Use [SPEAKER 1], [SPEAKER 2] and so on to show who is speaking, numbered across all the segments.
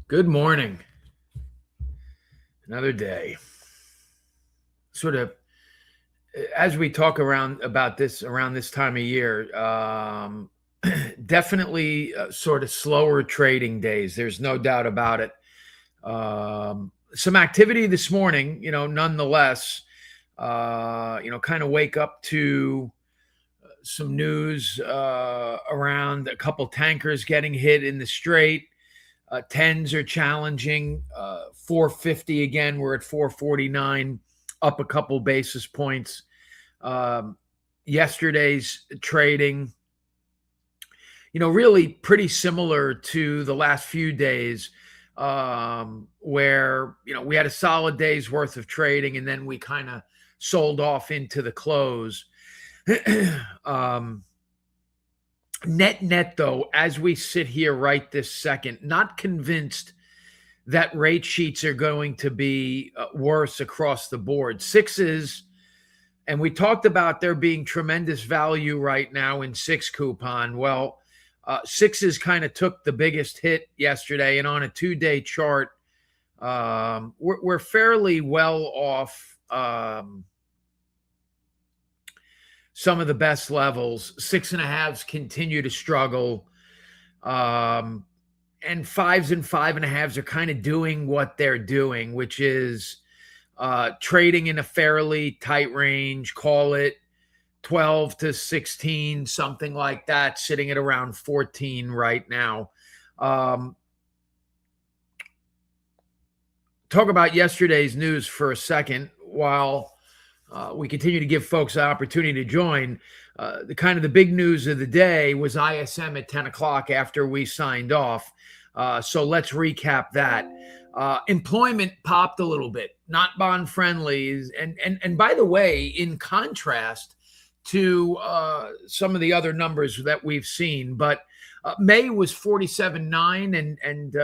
[SPEAKER 1] Good morning. Another day. Sort of as we talk about this around this time of year, definitely sort of slower trading days. There's no doubt about it. Some activity this morning, nonetheless, kind of wake up to some news around a couple tankers getting hit in the strait. Tens are challenging. 450 again. We're at 449, up a couple basis points. Yesterday's trading, really pretty similar to the last few days, where we had a solid day's worth of trading, and then we kind of sold off into the close. Net, though, as we sit here right this second, not convinced that rate sheets are going to be worse across the board. Sixes, and we talked about there being tremendous value right now in six coupon. Well, sixes kind of took the biggest hit yesterday, and on a two-day chart, we're fairly well off some of the best levels. 6.5s continue to struggle. And fives and 5.5s are kind of doing what they're doing, which is trading in a fairly tight range, call it 12 to 16, something like that, sitting at around 14 right now. Talk about yesterday's news for a second while we continue to give folks the opportunity to join. The big news of the day was ISM at 10 o'clock after we signed off. So let's recap that. Employment popped a little bit, not bond friendly. And by the way, in contrast to some of the other numbers that we've seen, but May was 47.9, and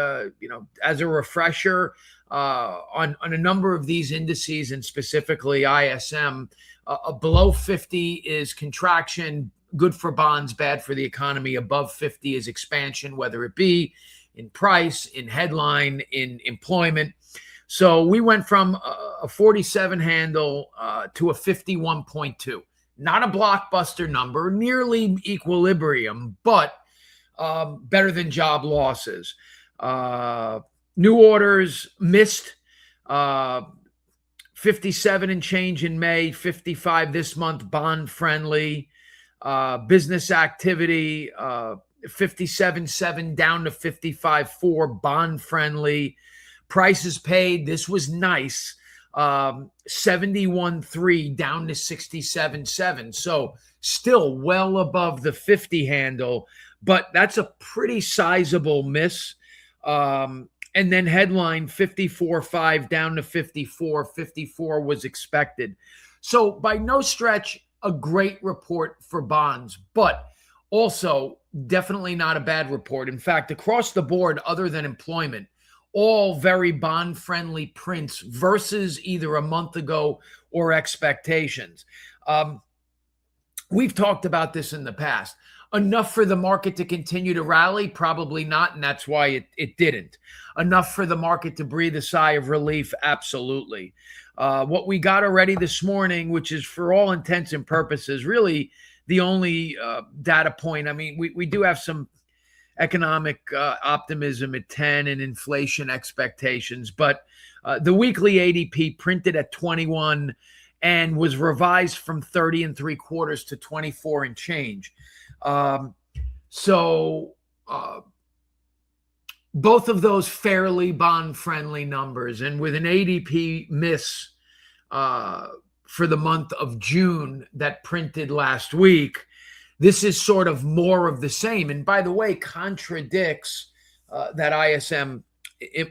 [SPEAKER 1] as a refresher, on a number of these indices, and specifically ISM, below 50 is contraction, good for bonds, bad for the economy. Above 50 is expansion, whether it be in price, in headline, in employment. So we went from a 47 handle to a 51.2. Not a blockbuster number, nearly equilibrium, but better than job losses. New orders missed, 57 and change in May, 55 this month, bond friendly. Business activity, 57.7 down to 55.4, bond friendly. Prices paid, this was nice, 71.3 down to 67.7. So still well above the 50 handle, but that's a pretty sizable miss. And then headline 54.5 down to 54. 54 was expected. So by no stretch, a great report for bonds, but also definitely not a bad report. In fact, across the board, other than employment, all very bond-friendly prints versus either a month ago or expectations. We've talked about this in the past. Enough for the market to continue to rally? Probably not, and that's why it didn't. Enough for the market to breathe a sigh of relief? Absolutely. What we got already this morning, which is for all intents and purposes really the only data point. I mean, we do have some economic optimism at 10 and inflation expectations, but the weekly ADP printed at 21 and was revised from 30 3/4 to 24 and change. So both of those fairly bond-friendly numbers, and with an ADP miss for the month of June that printed last week, this is sort of more of the same. And by the way, contradicts that ISM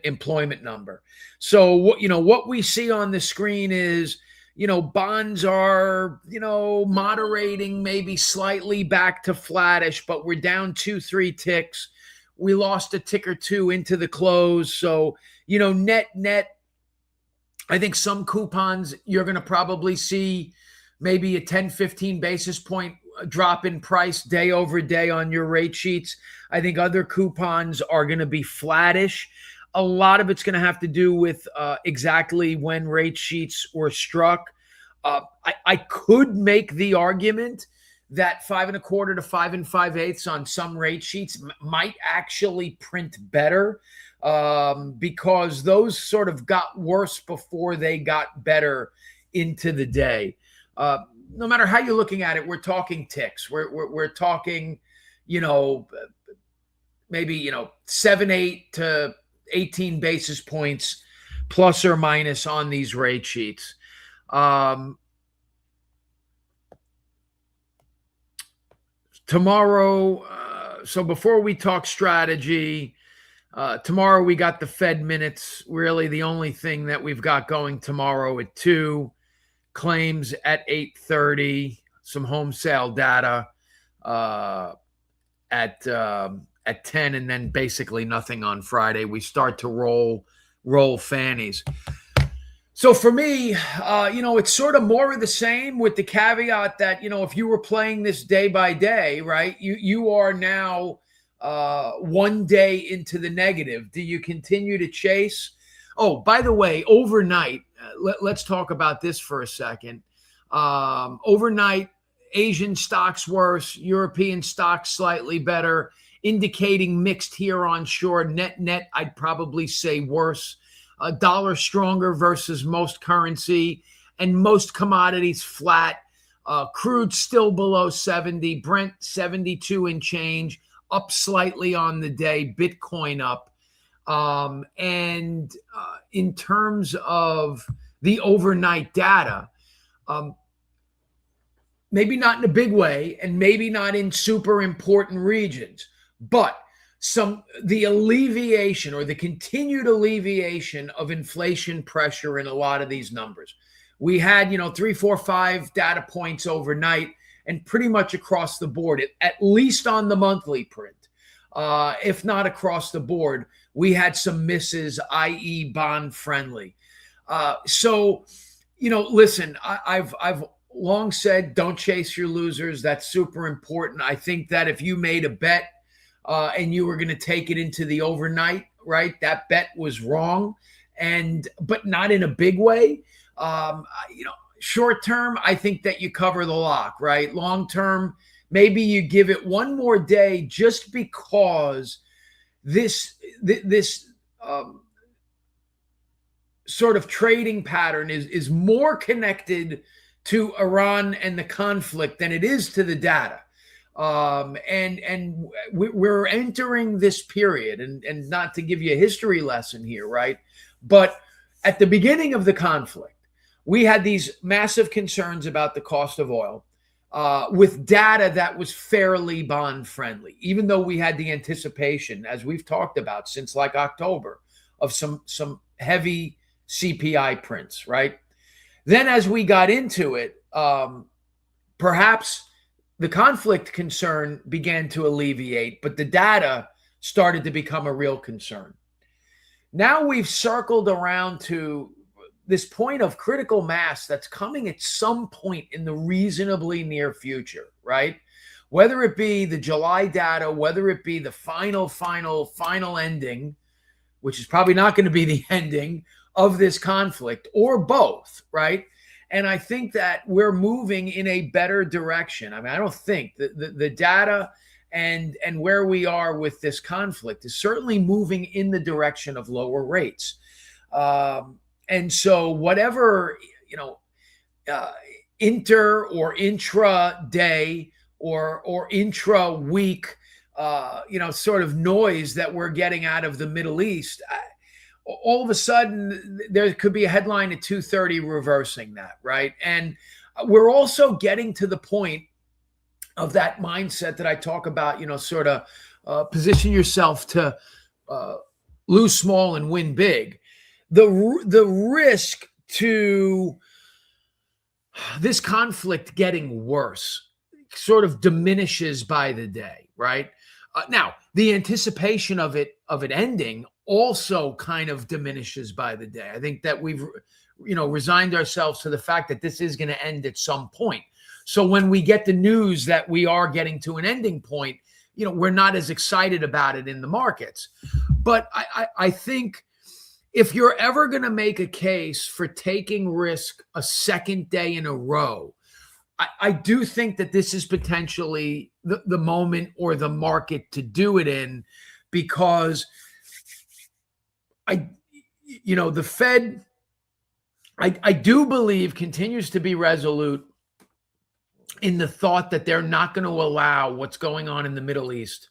[SPEAKER 1] employment number. So what we see on the screen is, bonds are, moderating maybe slightly back to flattish, but we're down 2-3 ticks. We lost a tick or two into the close. So, net, I think some coupons you're going to probably see maybe a 10-15 basis point drop in price day over day on your rate sheets. I think other coupons are going to be flattish. A lot of it's going to have to do with exactly when rate sheets were struck. I could make the argument that 5.25 to 5 5/8 on some rate sheets might actually print better because those sort of got worse before they got better into the day. No matter how you're looking at it, we're talking ticks. We're talking, maybe 7, 8 to 18 basis points plus or minus on these rate sheets. Tomorrow, so before we talk strategy, tomorrow we got the Fed minutes. Really the only thing that we've got going tomorrow at 2, claims at 8:30, some home sale data at 10, and then basically nothing on Friday. We start to roll fannies. So for me, it's sort of more of the same with the caveat that, if you were playing this day by day, right, you are now one day into the negative. Do you continue to chase? Oh, by the way, overnight, let's talk about this for a second. Overnight, Asian stocks worse, European stocks slightly better, indicating mixed here onshore. Net, I'd probably say worse. A dollar stronger versus most currency, and most commodities flat. Crude still below 70, Brent 72 and change, up slightly on the day, Bitcoin up. And in terms of the overnight data, maybe not in a big way and maybe not in super important regions, but the alleviation or the continued alleviation of inflation pressure in a lot of these numbers. We had, 3, 4, 5 data points overnight and pretty much across the board, at least on the monthly print, if not across the board, we had some misses, i.e. bond friendly. So, listen, I've long said, don't chase your losers. That's super important. I think that if you made a bet, and you were going to take it into the overnight, right? That bet was wrong, but not in a big way. Short term, I think that you cover the lock, right? Long term, maybe you give it one more day just because this sort of trading pattern is more connected to Iran and the conflict than it is to the data. And we're entering this period, and not to give you a history lesson here, right? But at the beginning of the conflict, we had these massive concerns about the cost of oil, with data that was fairly bond friendly, even though we had the anticipation, as we've talked about since like October, of some heavy CPI prints, right? Then as we got into it, perhaps the conflict concern began to alleviate, but the data started to become a real concern. Now we've circled around to this point of critical mass that's coming at some point in the reasonably near future, right? Whether it be the July data, whether it be the final ending, which is probably not going to be the ending of this conflict, or both, right? And I think that we're moving in a better direction. I mean, I don't think the data and where we are with this conflict is certainly moving in the direction of lower rates. And so whatever, inter or intra day or intra week, sort of noise that we're getting out of the Middle East, all of a sudden there could be a headline at 2:30 reversing that, right? And we're also getting to the point of that mindset that I talk about, sort of position yourself to lose small and win big. The risk to this conflict getting worse sort of diminishes by the day, right? Now, the anticipation of it ending also kind of diminishes by the day. I think that we've, resigned ourselves to the fact that this is going to end at some point. So when we get the news that we are getting to an ending point, we're not as excited about it in the markets. But I think if you're ever going to make a case for taking risk a second day in a row, I do think that this is potentially the moment or the market to do it in, because the Fed, I do believe, continues to be resolute in the thought that they're not going to allow what's going on in the Middle East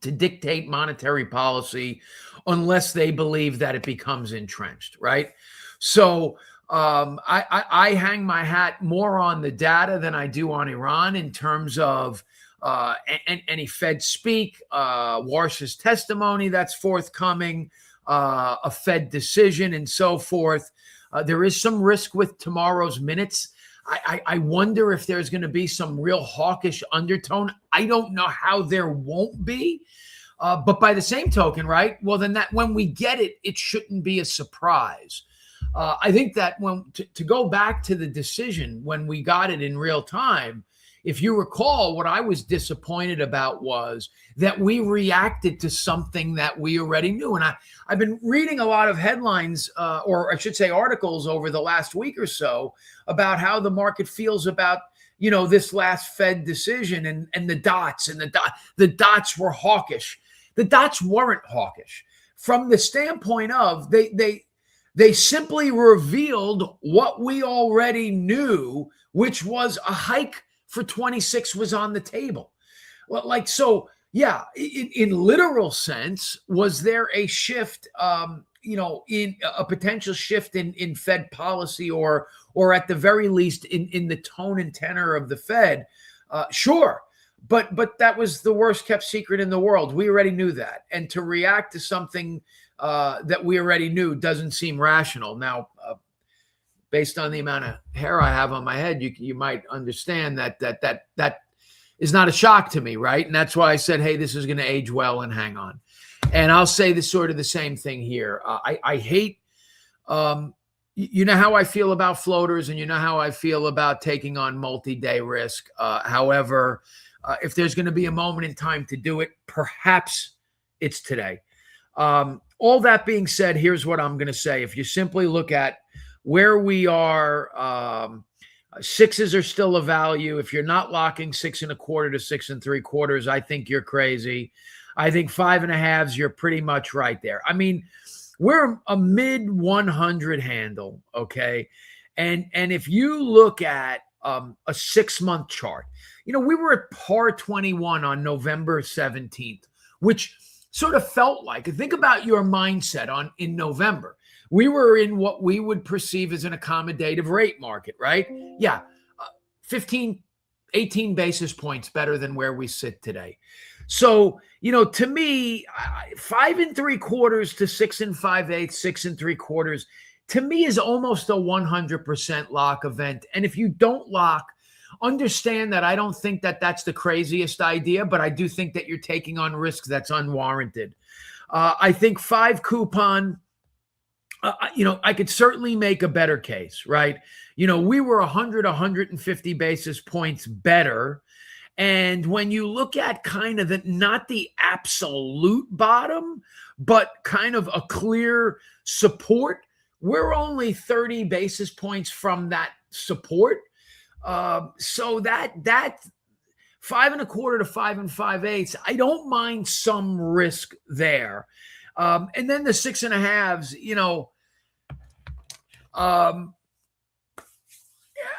[SPEAKER 1] to dictate monetary policy unless they believe that it becomes entrenched, right? So I hang my hat more on the data than I do on Iran in terms of any Fed speak, Warsh's testimony that's forthcoming, a Fed decision, and so forth. There is some risk with tomorrow's minutes. I wonder if there's going to be some real hawkish undertone. I don't know how there won't be. But by the same token, right? Well, then when we get it, it shouldn't be a surprise. I think that to go back to the decision when we got it in real time, if you recall, what I was disappointed about was that we reacted to something that we already knew. And I've been reading a lot of headlines, or I should say articles, over the last week or so about how the market feels about, this last Fed decision and the dots, and the dots were hawkish. The dots weren't hawkish from the standpoint of they simply revealed what we already knew, which was a hike for 26 was on the table. Well, so, yeah, in literal sense, was there a shift, in a potential shift in Fed policy, or at the very least in the tone and tenor of the Fed? Sure. But that was the worst kept secret in the world. We already knew that. And to react to something that we already knew doesn't seem rational. Now, based on the amount of hair I have on my head, you might understand that is not a shock to me, right? And that's why I said, hey, this is going to age well and hang on. And I'll say the same thing here. I hate, you know how I feel about floaters, and you know how I feel about taking on multi-day risk. However, if there's going to be a moment in time to do it, perhaps it's today. All that being said, here's what I'm going to say. If you simply look at where we are, sixes are still a value. If you're not locking 6.25 to 6 3/4, I think you're crazy. I think 5.5s, you're pretty much right there. I mean, we're a mid 100 handle, okay? And if you look at a 6-month chart, we were at par 21 on November 17th, which sort of felt like, think about your mindset in November. We were in what we would perceive as an accommodative rate market, right? Yeah, 15, 18 basis points better than where we sit today. So, to me, 5 3/4 to 6 5/8, 6 3/4, to me is almost a 100% lock event. And if you don't lock, understand that I don't think that that's the craziest idea, but I do think that you're taking on risk that's unwarranted. I think 5 coupon, I could certainly make a better case, right? We were 100, 150 basis points better. And when you look at kind of not the absolute bottom, but kind of a clear support, we're only 30 basis points from that support. So that 5.25 to 5 5/8, I don't mind some risk there. And then the 6.5s,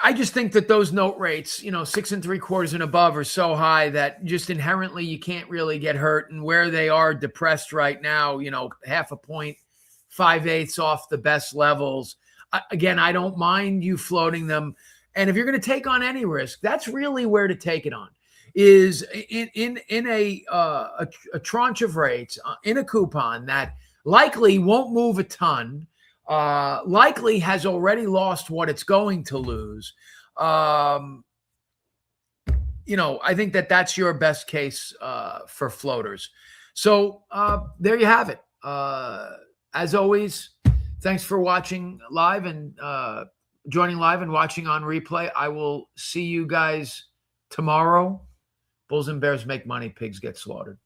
[SPEAKER 1] I just think that those note rates, 6 3/4 and above, are so high that just inherently you can't really get hurt. And where they are depressed right now, 0.5 point, 5/8 off the best levels. Again, I don't mind you floating them. And if you're going to take on any risk, that's really where to take it on, is in a tranche of rates, in a coupon that likely won't move a ton, likely has already lost what it's going to lose. I think that that's your best case for floaters. So there you have it. As always, thanks for watching live and joining live and watching on replay. I will see you guys tomorrow Bulls and Bears make money, pigs get slaughtered.